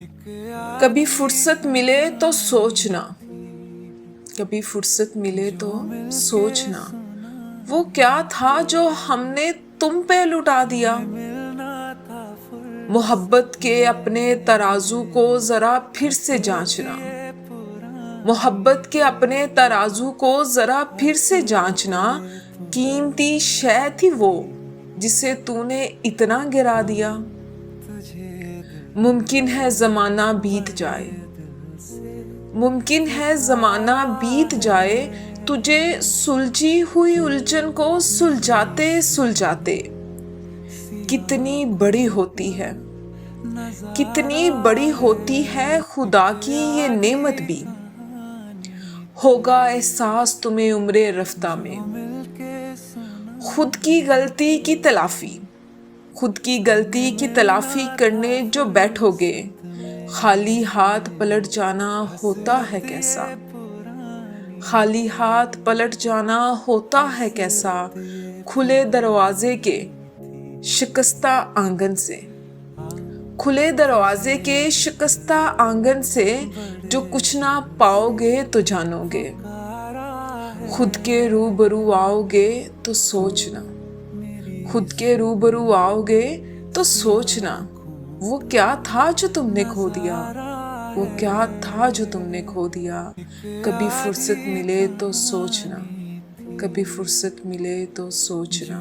कभी फुर्सत मिले तो सोचना, कभी फुर्सत मिले तो सोचना, वो क्या था जो हमने तुम पे लुटा दिया। मोहब्बत के अपने तराजू को जरा फिर से जांचना, मोहब्बत के अपने तराजू को जरा फिर से जांचना। कीमती शय थी वो जिसे तूने इतना गिरा दिया। मुमकिन है जमाना बीत जाए, मुमकिन है जमाना बीत जाए, तुझे सुलझी हुई उलझन को सुलझाते सुलझाते। कितनी बड़ी होती है, कितनी बड़ी होती है खुदा की ये नेमत भी। होगा एहसास तुम्हें उम्रे रफ्ता में, खुद की गलती की तलाफी, खुद की गलती की तलाफी करने जो बैठोगे, खाली हाथ पलट जाना होता है कैसा। खाली हाथ पलट जाना होता है कैसा, खुले दरवाजे के शिकस्ता आंगन से, खुले दरवाजे के शिकस्ता आंगन से। जो कुछ ना पाओगे तो जानोगे, खुद के रूबरू आओगे तो सोचना, खुद के रूबरू आओगे तो सोचना, वो क्या था जो तुमने खो दिया, वो क्या था जो तुमने खो दिया। कभी फुर्सत मिले तो सोचना, कभी फुर्सत मिले तो सोचना।